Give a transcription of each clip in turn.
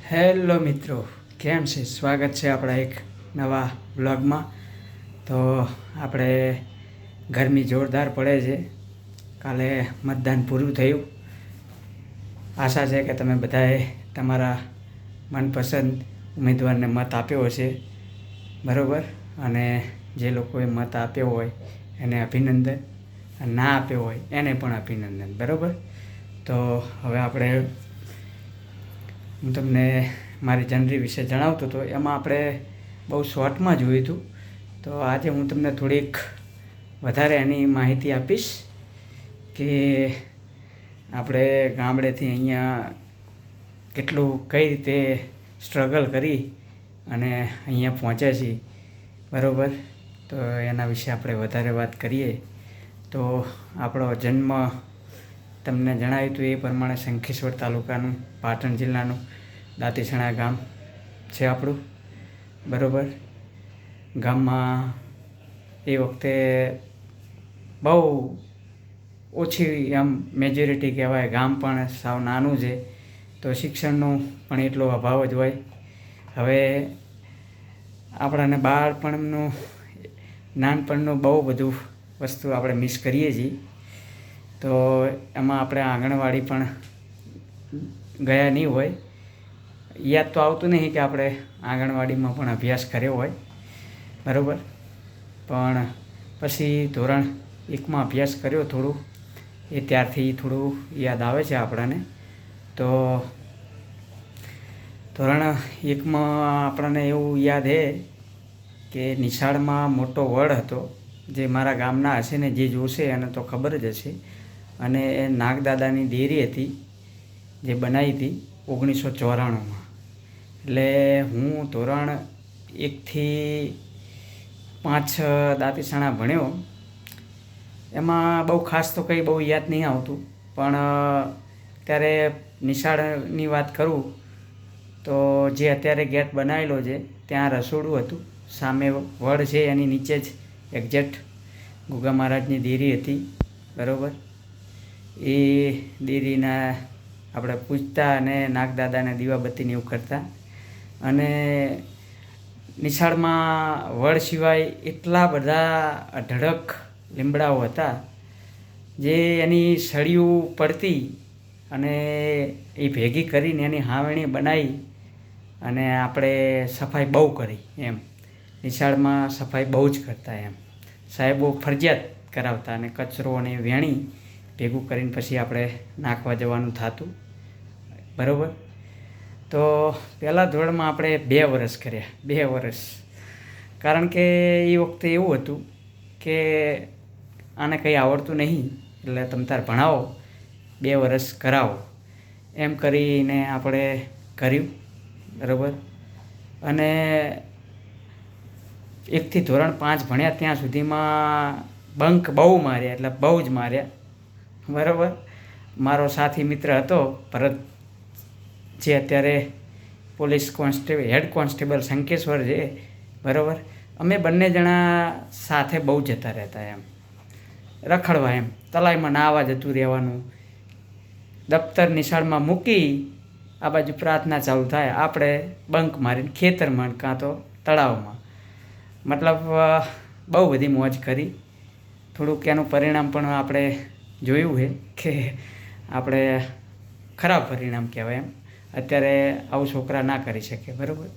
Hello મિત્રો, કેમ છે? સ્વાગત છે આપણા એક નવા બ્લોગમાં. તો આપણે ગરમી જોરદાર પડે છે. કાલે મતદાન પૂરું થયું. આશા છે કે તમે બધાએ તમારા મનપસંદ ઉમેદવારને મત આપ્યો હશે, બરાબર. અને જે લોકોએ મત આપ્યો હોય એને અભિનંદન, અને ના આપ્યો હોય એને પણ અભિનંદન, બરાબર. તો હવે હું તમને મારી જર્ની વિશે જણાવતો હતો. એમાં આપણે બહુ શોર્ટમાં જોયું હતું. તો આજે હું તમને થોડીક વધારે એની માહિતી આપીશ કે આપણે ગામડેથી અહીંયા કેટલું કઈ રીતે સ્ટ્રગલ કરી અને અહીંયા પહોંચ્યા છીએ, બરાબર. તો એના વિશે આપણે વધારે વાત કરીએ. તો આપણો જન્મ તમને જણાવ્યું હતું એ પ્રમાણે શંખેશ્વર તાલુકાનું, પાટણ જિલ્લાનું દાંતીસણા ગામ છે આપણું, બરાબર. ગામમાં એ વખતે બહુ ઓછી આમ મેજોરિટી કહેવાય. ગામ પણ સાવ નાનું છે, તો શિક્ષણનો પણ એટલો અભાવ જ હોય. હવે આપણાને બાળપણનું, નાનપણનું બહુ બધું વસ્તુ આપણે મિસ કરીએ છીએ. તો એમાં આપણે આંગણવાડી પણ ગયા નહીં હોય. યાદ તો આવતું નહીં કે આપણે આંગણવાડીમાં પણ અભ્યાસ કર્યો હોય, બરાબર. પણ પછી ધોરણ 1માં અભ્યાસ કર્યો થોડું, એ ત્યારથી થોડું યાદ આવે છે આપણને. તો ધોરણ 1માં આપણને એવું યાદ છે કે નિશાળમાં મોટો વડ હતો, જે મારા ગામના હશે ને જે જોશે એને તો ખબર જ હશે. અને એ નાગદાદાની દેરી હતી, જે બનાવી હતી 1994માં. એટલે હું ધોરણ 1થી 5 દાંતીસણા ભણ્યો. એમાં બહુ ખાસ તો કંઈ બહુ યાદ નહીં આવતું, પણ ત્યારે નિશાળની વાત કરું તો જે અત્યારે ગેટ બનાવેલો છે ત્યાં રસોડું હતું, સામે વડ છે એની નીચે જ એક્ઝેક્ટ ગુગા મહારાજની દેરી હતી, બરાબર. એ દેરીના આપણે પૂજતા અને નાગદાદાને દીવાબત્તીને એવું કરતા. અને નિશાળમાં વડ સિવાય એટલા બધા અઢળક લીમડાઓ હતા, જે એની સળિયું પડતી અને એ ભેગી કરીને એની હાવણી બનાવી અને આપણે સફાઈ બહુ કરી એમ. નિશાળમાં સફાઈ બહુ જ કરતા એમ. સાહેબો ફરજિયાત કરાવતા અને કચરો અને વેણી ભેગું કરીને પછી આપણે નાખવા જવાનું થતું, બરાબર. તો પહેલાં ધોરણમાં આપણે 2 વર્ષ કર્યા, 2 વર્ષ. કારણ કે એ વખતે એવું હતું કે આને કંઈ આવડતું નહીં, એટલે તમે તાર ભણાવો, 2 વર્ષ કરાવો, એમ કરીને આપણે કર્યું, બરાબર. અને 1થી ધોરણ 5 ભણ્યા ત્યાં સુધીમાં બંક બહુ માર્યા, એટલે બહુ જ માર્યા, બરાબર. મારો સાથી મિત્ર હતો ભરત, જે અત્યારે police constable, head constable Shankheshwar છે, બરાબર. અમે બંને જણા સાથે બહુ જતા રહેતા એમ, રખડવા એમ. તલાઈમાં નાહવા જતું રહેવાનું, દફતર નિશાળમાં મૂકી આ બાજુ પ્રાર્થના ચાલુ થાય, આપણે બંક મારીને ખેતરમાં કાં તો તળાવમાં. મતલબ બહુ બધી મોજ કરી. થોડુંક એનું પરિણામ પણ આપણે જોયું છે કે આપણે ખરાબ પરિણામ કહેવાય એમ. અત્યારે આવું છોકરા ના કરી શકે, બરાબર.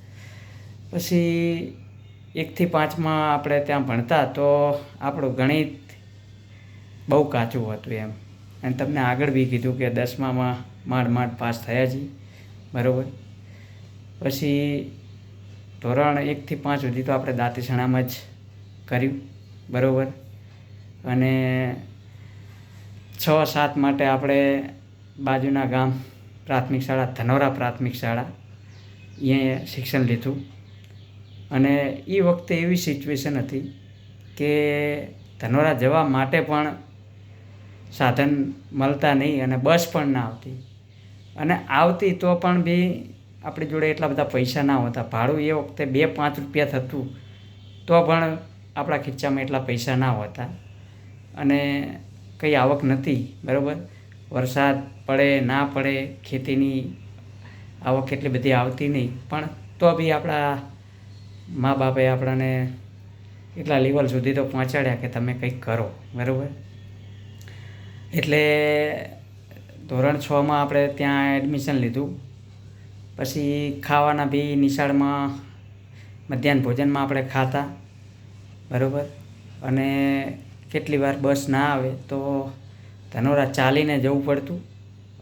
પછી 1થી 5માં આપણે ત્યાં ભણતા તો આપણું ગણિત બહુ કાચું હતું એમ. અને તમને આગળ બી કીધું કે 10મામાં માંડ પાસ થયા છીએ, બરાબર. પછી ધોરણ 1થી 5 સુધી તો આપણે દાંતીસણામાં જ કર્યું, બરાબર. અને 6-7 માટે આપણે બાજુના ગામ પ્રાથમિક શાળા, ધનોરા પ્રાથમિક શાળા, અહીંયા શિક્ષણ લીધું. અને એ વખતે એવી સિચ્યુએશન હતી કે ધનોરા જવા માટે પણ સાધન મળતા નહીં અને બસ પણ ના આવતી. અને આવતી તો પણ બી આપણી જોડે એટલા બધા પૈસા ના હોતા. ભાડું એ વખતે 2-5 રૂપિયા થતું, તો પણ આપણા ખીચામાં એટલા પૈસા ના હોતા. અને કંઈ આવક નથી, બરાબર. વરસાદ પડે ના પડે, ખેતીની આવક એટલી બધી આવતી નહીં, પણ તો બી આપણા મા બાપે આપણને એટલા લેવલ સુધી તો પહોંચાડ્યા કે તમે કંઈક કરો, બરાબર. એટલે ધોરણ 6માં આપણે ત્યાં એડમિશન લીધું. પછી ખાવાના બી નિશાળમાં મધ્યાહન ભોજનમાં આપણે ખાતા, બરાબર. અને કેટલી વાર બસ ના આવે તો ધનોરા ચાલીને જવું પડતું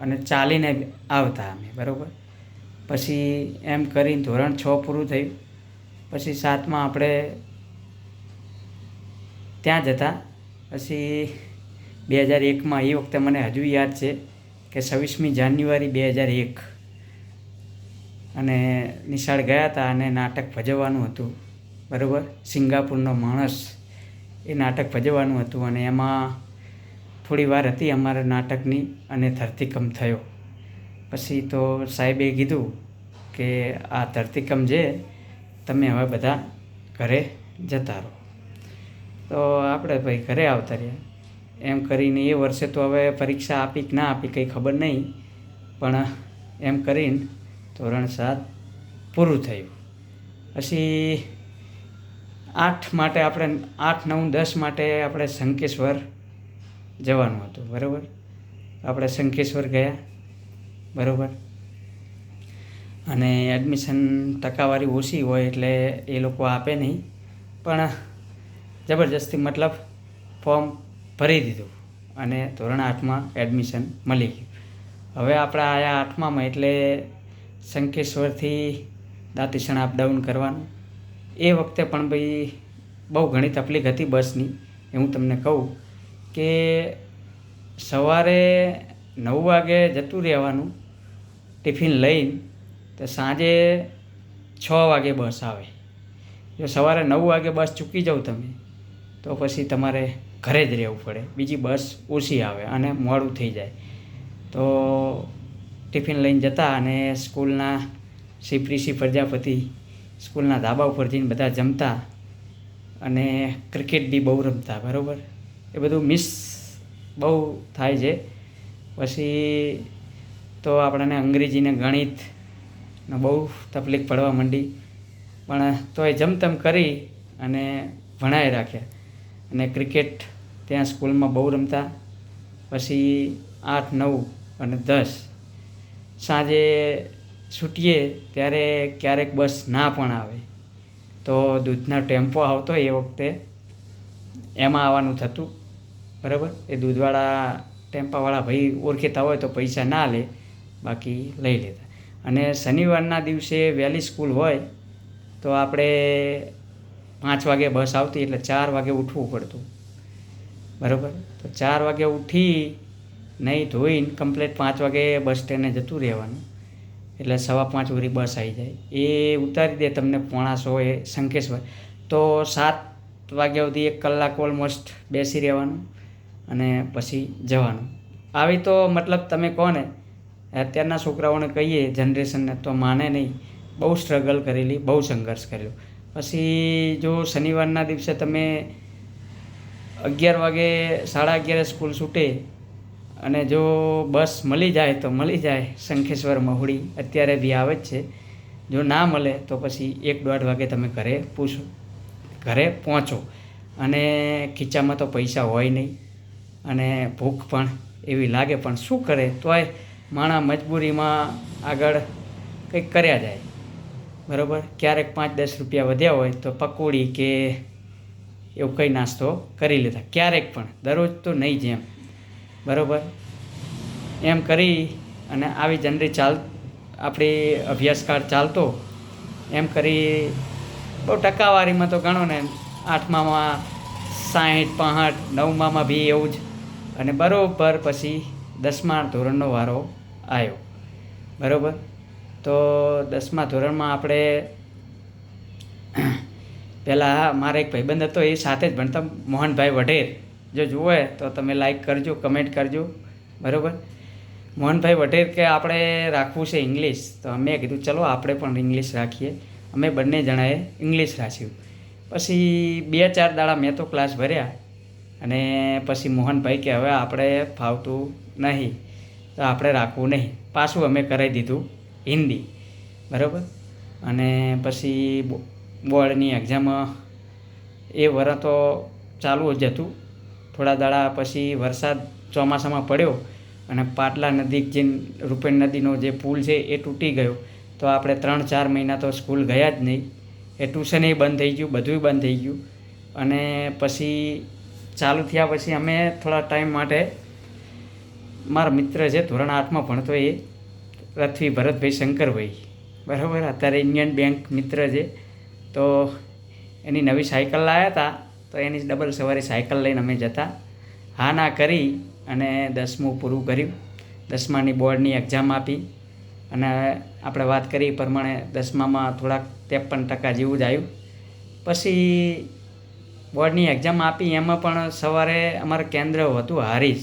અને ચાલીને આવતા અમે, બરાબર. પછી એમ કરીને ધોરણ 6 પૂરું થયું. પછી 7માં આપણે ત્યાં જતા. પછી 2001માં, એ વખતે મને હજુ યાદ છે કે 26મી જાન્યુઆરી 2001, અને નિશાળ ગયા હતા અને નાટક ભજવવાનું હતું, બરાબર. સિંગાપુરનો માણસ, એ નાટક ભજવવાનું હતું અને એમાં થોડી વાર હતી અમારા નાટકની અને ધરતીકંપ થયો. પછી તો સાહેબે કીધું કે આ ધરતીકંપ છે, તમે હવે બધા ઘરે જતા રહો. તો આપણે ભાઈ ઘરે આવતા રહ્યા. એમ કરીને એ વર્ષે તો હવે પરીક્ષા આપી કે ના આપી કંઈ ખબર નહીં, પણ એમ કરીને ધોરણ 7 પૂરું થયું. પછી 8 માટે આપણે 8, 9, 10 માટે આપણે શંખેશ્વર જવાનું હતું, બરાબર. આપણે શંખેશ્વર ગયા, બરાબર. અને એડમિશન ટકાવારી ઓછી હોય એટલે એ લોકો આપે નહીં, પણ જબરજસ્તી મતલબ ફોર્મ ભરી દીધું અને ધોરણ 8માં એડમિશન મળી ગયું. હવે આપણે આવ્યા 8માં, એટલે શંખેશ્વરથી દાંતીસણ અપડાઉન કરવાનું. એ વખતે પણ ભાઈ બહુ ઘણી તકલીફ હતી બસની. એ હું તમને કહું કે સવારે 9 વાગે જતું રહેવાનું ટિફિન લઈને, તો સાંજે 6 વાગે બસ આવે. જો સવારે 9 વાગે બસ ચૂકી જાવ તમે તો પછી તમારે ઘરે જ રહેવું પડે, બીજી બસ ઓછી આવે અને મોડું થઈ જાય. તો ટિફિન લઈને જતા અને સ્કૂલના શ્રી પ્રજાપતિ સ્કૂલના ધાબા ઉપર જઈને બધા જમતા અને ક્રિકેટ બી બહુ રમતા, બરાબર. એ બધું મિસ બહુ થાય છે. પછી તો આપણને અંગ્રેજીને ગણિતનો બહુ તકલીફ પડવા માંડી, પણ તોય જમતમ કરી અને ભણાવી રાખ્યા. અને ક્રિકેટ ત્યાં સ્કૂલમાં બહુ રમતા. પછી 8, 9 અને 10 સાંજે છૂટીએ ત્યારે ક્યારેક બસ ના પણ આવે તો દૂધનો ટેમ્પો આવતો એ વખતે, એમાં આવવાનું થતું, બરાબર. એ દૂધવાળા ટેમ્પાવાળા ભાઈ ઓળખીતા હોય તો પૈસા ના લે, બાકી લઈ લેતા. અને શનિવારના દિવસે વહેલી સ્કૂલ હોય તો આપણે 5 વાગે બસ આવતી એટલે 4 વાગે ઉઠવું પડતું, બરાબર. તો 4 વાગે ઉઠી નહીં ધોઈને કમ્પ્લીટ 5 વાગે બસ સ્ટેન્ડે જતું રહેવાનું, એટલે 5:15 વળી બસ આવી જાય. એ ઉતારી દે તમને 9:45 એ શંખેશ્વર. તો 7 વાગ્યા સુધી 1 કલાક ઓલમોસ્ટ બેસી રહેવાનું અને પછી જવાનું. આવી તો મતલબ તમે કહો ને, અત્યારના છોકરાઓને કહીએ જનરેશનને તો માને નહીં. બહુ સ્ટ્રગલ કરેલી, બહુ સંઘર્ષ કર્યો. પછી જો શનિવારના દિવસે તમે 11 વાગે 11:30 સ્કૂલ છૂટે અને જો બસ મળી જાય તો મળી જાય શંખેશ્વર મહુડી, અત્યારે બી આવે જ છે. જો ના મળે તો પછી 1-1:30 વાગે તમે ઘરે પહોંચો. અને ખીચામાં તો પૈસા હોય નહીં અને ભૂખ પણ એવી લાગે, પણ શું કરે, તોય માણસ મજબૂરીમાં આગળ કંઈક કર્યા જાય, બરાબર. ક્યારેક 5-10 રૂપિયા વધ્યા હોય તો પકોડી કે એવું કંઈ નાસ્તો કરી લેતા, ક્યારેક પણ, દરરોજ તો નહીં જેમ, બરાબર. એમ કરી અને આવી જનરી આપણી અભ્યાસકાળ ચાલતો. એમ કરી બહુ ટકાવારીમાં તો ગણો ને 8માં 60, 65, 9માં બી એવું જ. અને બરાબર પછી 10મા ધોરણનો વારો આવ્યો, બરાબર. તો 10મા ધોરણમાં આપણે પહેલાં મારા એક ભાઈબંધ હતો, એ સાથે જ ભણતા, મોહનભાઈ વઢેર. જો જુએ તો તમે લાઈક કરજો, કમેન્ટ કરજો, બરાબર. મોહનભાઈ વઢેર કે આપણે રાખવું છે ઇંગ્લિશ, તો અમે કીધું ચલો આપણે પણ ઇંગ્લિશ રાખીએ. અમે બંને જણાએ ઇંગ્લિશ રાખ્યું. પછી 2-4 દાડા મેં તો ક્લાસ ભર્યા અને પછી મોહનભાઈ કે હવે આપણે ફાવતું નહીં તો આપણે રાખવું નહીં. પાછું અમે કરાવી દીધું હિન્દી, બરાબર. અને પછી બોર્ડની એક્ઝામ એ વરસ તો ચાલુ જ હતું. થોડા દાડા પછી વરસાદ ચોમાસામાં પડ્યો અને પાટલા નદી જે રૂપેણ નદીનો જે પુલ છે એ તૂટી ગયો. તો આપણે 3-4 મહિના તો સ્કૂલ ગયા જ નહીં. એ ટ્યુશને બંધ થઈ ગયું, બધું બંધ થઈ ગયું. અને પછી ચાલુ થયા પછી અમે થોડા ટાઈમ માટે મારા મિત્ર છે ધોરણ 8માં ભણતો એ રથવી ભરતભાઈ શંકરભાઈ, બરાબર, અત્યારે ઇન્ડિયન બેંક મિત્ર છે. તો એની નવી સાયકલ લાવ્યા હતા, તો એની ડબલ સવારી સાયકલ લઈને અમે જતા. હા ના કરી અને 10મું પૂરું કર્યું. 10માની બોર્ડની એક્ઝામ આપી અને આપણે વાત કરી એ પ્રમાણે 10મામાં થોડાક 53% જેવું જ આવ્યું. પછી બોર્ડની એક્ઝામ આપી, એમાં પણ સવારે અમારે કેન્દ્ર હતું હારીજ.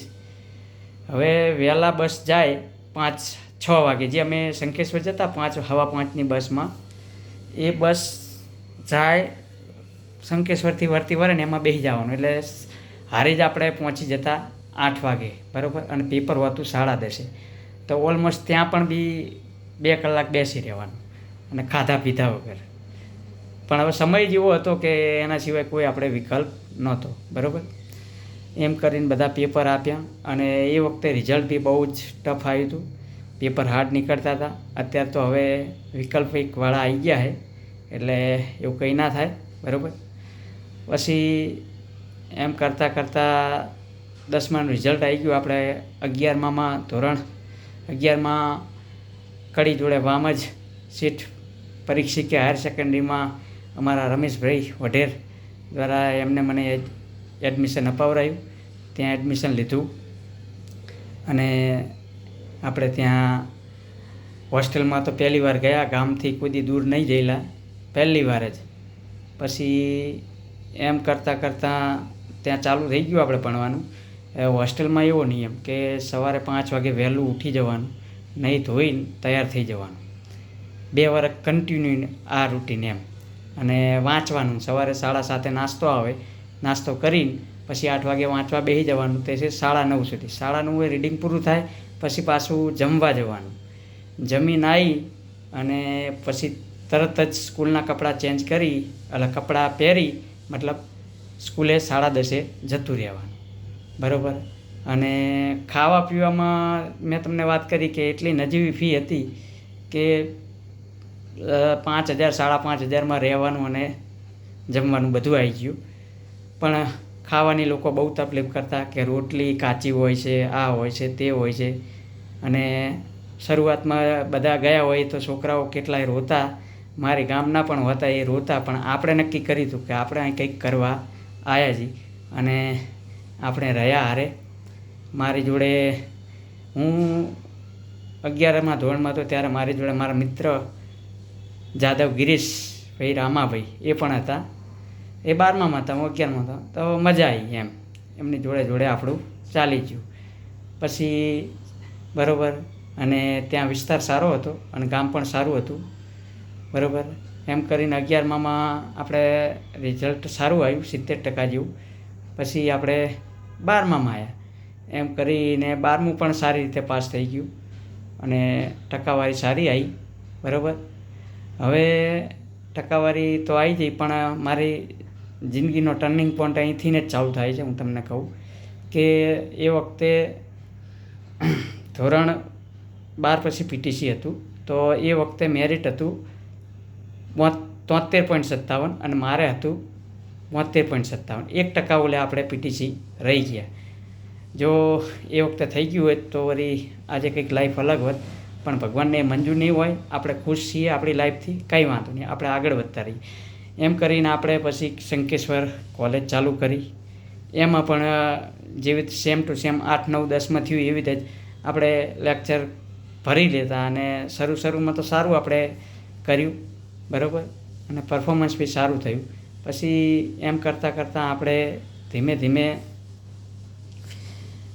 હવે વહેલા બસ જાય 5-6 વાગે, જે અમે શંખેશ્વર જતા 5:15ની બસમાં. એ બસ જાય શંખેશ્વરથી વળતી વળે ને એમાં બેસી જવાનું, એટલે હારીજ આપણે પહોંચી જતા 8 વાગે, બરાબર. અને પેપર હોતું 10:30. તો ઓલમોસ્ટ ત્યાં પણ બી 2 કલાક બેસી રહેવાનું અને ખાધા પીધા વગર. પણ હવે સમય જેવો હતો કે એના સિવાય કોઈ આપણે વિકલ્પ નહોતો, બરાબર. એમ કરીને બધા પેપર આપ્યા અને એ વખતે રિઝલ્ટ બી બહુ જ ટફ આવ્યું હતું. પેપર હાર્ડ નીકળતા હતા. અત્યારે તો હવે વિકલ્પિકવાળા આવી ગયા છે, એટલે એવું કંઈ ના થાય, બરાબર. પછી એમ કરતાં 10માનું રિઝલ્ટ આવી ગયું. આપણે 11મામાં ધોરણ 11માં કડી જોડે વામ જ સીટ પરીક્ષિત કે હાયર સેકન્ડરીમાં અમારા રમેશભાઈ વઢેર દ્વારા એમને મને એડમિશન અપાવરાયું. ત્યાં એડમિશન લીધું અને આપણે ત્યાં હોસ્ટેલમાં તો પહેલી વાર ગયા. ગામથી કોઈ દી દૂર નહીં જયેલા, પહેલી વાર જ. પછી એમ કરતાં ત્યાં ચાલુ થઈ ગયું આપણે ભણવાનું. હોસ્ટેલમાં એવો નિયમ કે સવારે 5 વાગે વહેલું ઉઠી જવાનું, નહીં ધોઈને તૈયાર થઈ જવાનું. 2 વર્ષ કન્ટિન્યુ આ રૂટીન એમ. અને વાંચવાનું, સવારે 7:30 નાસ્તો આવે, નાસ્તો કરીને પછી 8 વાગે વાંચવા બેસી જવાનું. તે છે 9:30 સુધી. 9:30 રીડિંગ પૂરું થાય પછી પાછું જમવા જવાનું. જમીને આવી અને પછી તરત જ સ્કૂલના કપડાં ચેન્જ કરી, એટલે કપડાં પહેરી મતલબ સ્કૂલે 10:30 જતું રહેવાનું, બરાબર. અને ખાવા પીવામાં મેં તમને વાત કરી કે એટલી નજીવી ફી હતી કે 5,000 5,500માં રહેવાનું અને જમવાનું બધું આવી ગયું. પણ ખાવાની લોકો બહુ તકલીફ કરતા કે રોટલી કાચી હોય છે, આ હોય છે, તે હોય છે. અને શરૂઆતમાં બધા ગયા હોય તો છોકરાઓ કેટલાય રોતા, મારી ગામના પણ હતા, એ રોતા. પણ આપણે નક્કી કર્યું હતું કે આપણે અહીં કંઈક કરવા આવ્યા છીએ અને આપણે રહ્યા હારે. મારી જોડે હું 11મા ધોરણમાં હતો ત્યારે મારી જોડે મારા મિત્ર જાદવ ગિરીશભાઈ રામાભાઈ એ પણ હતા. એ 12મામાં હતા, હું 11માં હતો. તો મજા આવી એમ, એમની જોડે આપણું ચાલી ગયું. પછી બરાબર. અને ત્યાં વિસ્તાર સારો હતો અને ગામ પણ સારું હતું, બરાબર. એમ કરીને 11મામાં આપણે રિઝલ્ટ સારું આવ્યું, 70% જેવું. પછી આપણે 12મામાં આવ્યા. એમ કરીને 12મું પણ સારી રીતે પાસ થઈ ગયું અને ટકાવારી સારી આવી, બરાબર. હવે ટકાવારી તો આવી જઈ, પણ મારી જિંદગીનો ટર્નિંગ પોઈન્ટ અહીંથી જ ચાલુ થાય છે. હું તમને કહું કે એ વખતે ધોરણ 12 પછી પીટીસી હતું. તો એ વખતે મેરિટ હતું 73.57 અને મારે હતું 72.57. 1% ઓલે આપણે પીટીસી રહી ગયા. જો એ વખતે થઈ ગયું હોય તો વળી આજે કંઈક લાઈફ અલગ હોત, પણ ભગવાનને મંજૂર નહીં હોય. આપણે ખુશ છીએ આપણી લાઈફથી, કંઈ વાંધો નહીં, આપણે આગળ વધતા રહીએ. એમ કરીને આપણે પછી શંખેશ્વર કોલેજ ચાલુ કરી. એમાં પણ જેવી સેમ ટુ સેમ 8, 9, 10માં થયું એવી રીતે જ આપણે લેક્ચર ભરી લેતા અને શરૂમાં તો સારું આપણે કર્યું, બરાબર. અને પરફોર્મન્સ બી સારું થયું. પછી એમ કરતાં આપણે ધીમે ધીમે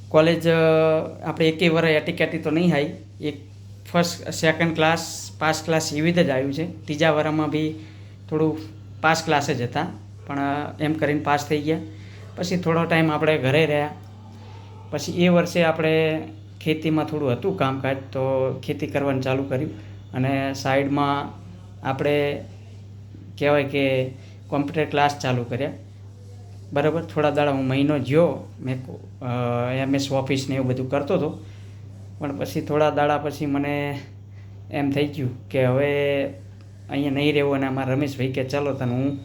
કોલેજ આપણે એકેય વર્ષ એટીકેટી તો નહીં આવી. એક first second class pass class એવી રીતે જ આવ્યું છે. ત્રીજા વર્ષમાં બી થોડું પાસ ક્લાસ જ હતા, પણ એમ કરીને પાસ થઈ ગયા. પછી થોડો ટાઈમ આપણે ઘરે રહ્યા. પછી એ વર્ષે આપણે ખેતીમાં થોડું હતું કામકાજ, તો ખેતી કરવાનું ચાલુ કર્યું. અને સાઈડમાં આપણે કહેવાય કે કોમ્પ્યુટર ક્લાસ ચાલુ કર્યા. બરાબર, થોડા દાડા હું મહિનો જ્યો, મેં MS ઓફિસ ને એવું બધું કરતો હતો. પણ પછી થોડા દાડા પછી મને એમ થઈ ગયું કે હવે અહીંયા નહીં રહેવું, અને અમારા રમેશભાઈ કે ચાલો તને હું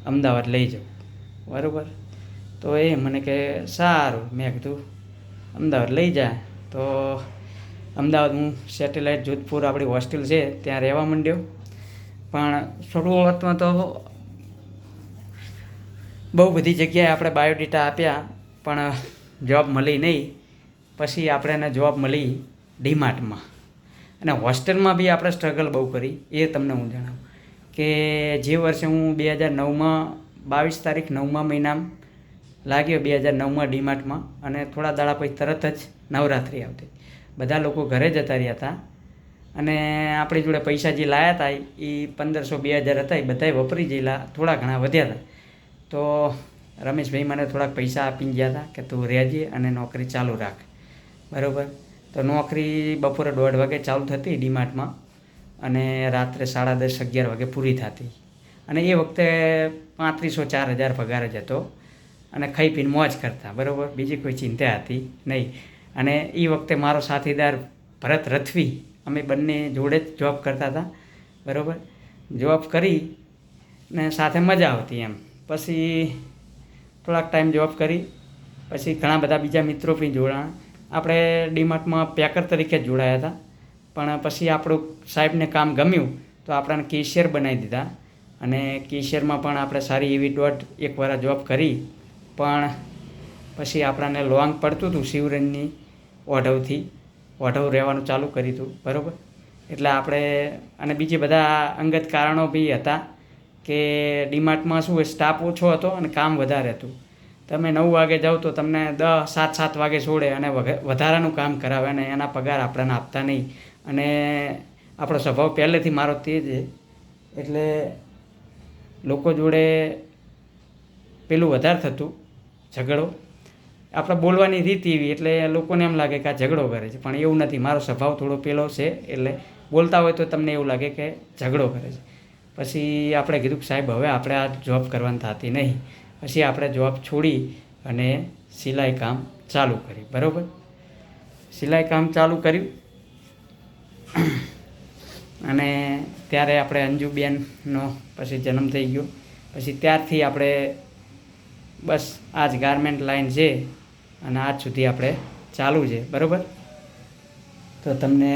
અમદાવાદ લઈ જાઉં. બરાબર, તો એ મને કે સારું. મેં કીધું અમદાવાદ લઈ જાય. તો અમદાવાદ હું સેટેલાઇટ જોધપુર આપણી હોસ્ટેલ છે ત્યાં રહેવા માંડ્યો. પણ શરૂઆતમાં તો બહુ બધી જગ્યાએ આપણે બાયોડેટા આપ્યા, પણ જોબ મળી નહીં. પછી આપણે જોબ મળી ડીમાર્ટમાં. અને હોસ્ટેલમાં બી આપણે સ્ટ્રગલ બહુ કરી. એ તમને હું જણાવું કે જે વર્ષે હું 2009માં 22 તારીખ 9મા મહિનામાં લાગ્યો 2009માં ડીમાર્ટમાં. અને થોડા દાડા પછી તરત જ નવરાત્રિ આવતી, બધા લોકો ઘરે જતા રહ્યા હતા. અને આપણી જોડે પૈસા જે લાવ્યા હતા એ 1500-2000 હતા, એ બધાય વપરી ગયેલા, થોડા ઘણા વધ્યા હતા. તો રમેશભાઈ મને થોડાક પૈસા આપીને ગયા હતા કે તું રહેજે અને નોકરી ચાલુ રાખ. બરાબર, તો નોકરી બપોરે 1:30 વાગે ચાલુ થતી ડીમાર્ટમાં, અને રાત્રે 10:30-11 વાગે પૂરી થતી. અને એ વખતે 3500-4000 પગાર જ હતો, અને ખાઈ પીને મોજ કરતા. બરાબર, બીજી કોઈ ચિંતા હતી નહીં. અને એ વખતે મારો સાથીદાર ભરત રથવી, અમે બંને જોડે જ જોબ કરતા હતા. બરાબર, જોબ કરી ને સાથે મજા આવતી એમ. પછી થોડાક ટાઈમ જોબ કરી, પછી ઘણા બધા બીજા મિત્રો પણ જોડાણા. આપણે ડીમાર્ટમાં પેકર તરીકે જ જોડાયા હતા. પણ પછી આપણું સાહેબને કામ ગમ્યું તો આપણને કેશિયર બનાવી દીધા. અને કેશિયરમાં પણ આપણે સારી એવી 1.5 વર્ષ જોબ કરી. પણ પછી આપણને લોંગ પડતું હતું શિવરંજની ઓઢવ રહેવાનું ચાલુ કર્યું હતું. બરાબર, એટલે આપણે અને બીજી બધા અંગત કારણો બી હતા કે ડીમાર્ટમાં શું સ્ટાફ ઓછો હતો અને કામ વધારે હતું. તમે 9 વાગે જાઓ તો તમને 7 વાગે છોડે અને વધારાનું કામ કરાવે, અને એના પગાર આપણને આપતા નહીં. અને આપણો સ્વભાવ પહેલેથી મારો તે જ, એટલે લોકો જોડે પેલું વધારે થતું ઝઘડો. આપણે બોલવાની રીત એવી, એટલે લોકોને એમ લાગે કે આ ઝઘડો કરે છે, પણ એવું નથી. મારો સ્વભાવ થોડો પેલો છે, એટલે બોલતા હોય તો તમને એવું લાગે કે ઝઘડો કરે છે. પછી આપણે કીધું કે સાહેબ હવે આપણે આ જોબ કરવાની થતી નહીં. પછી આપણે જોબ છોડી અને સિલાઈ કામ ચાલુ કર્યું. બરાબર, સિલાઈ કામ ચાલુ કર્યું. અને ત્યારે આપણે અંજુબેનનો પછી જન્મ થઈ ગયો. પછી ત્યારથી આપણે બસ આ જ ગારમેન્ટ લાઈન છે, અને આજ સુધી આપણે ચાલુ છે. બરાબર, તો તમને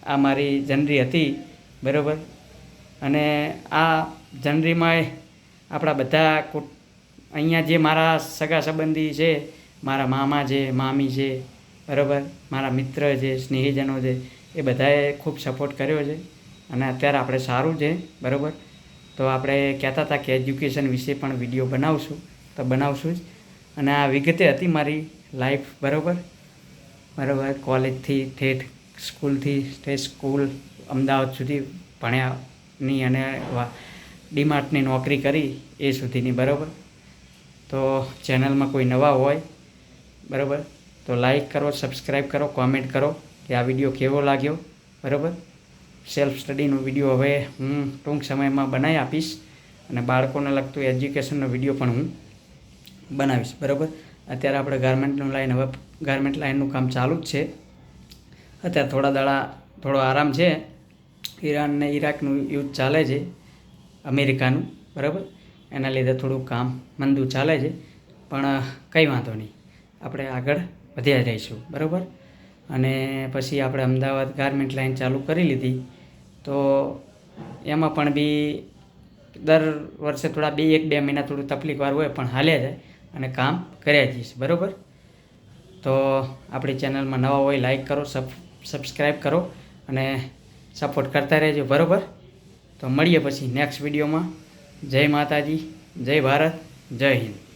આ મારી જર્ની હતી. બરાબર, અને આ જર્નીમાં આપણા બધા અહીંયા જે મારા સગા સંબંધી છે, મારા મામા છે, મામી છે, બરાબર, મારા મિત્ર છે, સ્નેહીજનો છે, એ બધાએ ખૂબ સપોર્ટ કર્યો છે. અને અત્યારે આપણે સારું છે. બરાબર, તો આપણે કહેતા હતા કે એજ્યુકેશન વિશે પણ વિડીયો બનાવશું, તો બનાવશું જ. અને આ વિગતે હતી મારી લાઈફ. બરાબર, કોલેજથી ઠેઠ સ્કૂલથી ઠેઠ સ્કૂલ અમદાવાદ સુધી ભણ્યાની, અને ડીમાર્ટની નોકરી કરી એ સુધીની. બરાબર, તો ચેનલમાં કોઈ નવા હોય, બરાબર, તો લાઈક કરો, સબસ્ક્રાઈબ કરો, કોમેન્ટ કરો કે આ વિડીયો કેવો લાગ્યો. બરાબર, સેલ્ફ સ્ટડીનો વિડીયો હવે હું ટૂંક સમયમાં બનાવી આપીશ, અને બાળકોને લગતું એજ્યુકેશનનો વિડીયો પણ હું બનાવીશ. બરાબર, અત્યારે આપણે ગારમેન્ટ લાઇનનું કામ ચાલુ જ છે. અત્યારે થોડા દાડા થોડો આરામ છે. ઈરાન ને ઈરાકનું યુદ્ધ ચાલે છે, અમેરિકાનું. બરાબર, એના લીધે થોડું કામ મંદું ચાલે છે, પણ કંઈ વાંધો નહીં, આપણે આગળ વધ્યા રહીશું. બરાબર, અને પછી આપણે અમદાવાદ ગારમેન્ટ લાઈન ચાલુ કરી લીધી. તો એમાં પણ બી દર વર્ષે થોડા 1-2 મહિના થોડું તકલીફવાર હોય, પણ હાલ્યા જાય અને કામ કર્યા જઈશ. બરાબર, તો આપણી ચેનલમાં નવા હોય લાઈક કરો, સબસ્ક્રાઈબ કરો અને સપોર્ટ કરતા રહેજો. બરાબર, તો મળીએ પછી નેક્સ્ટ વિડીયોમાં. જય માતાજી, જય ભારત, જય હિન્દ.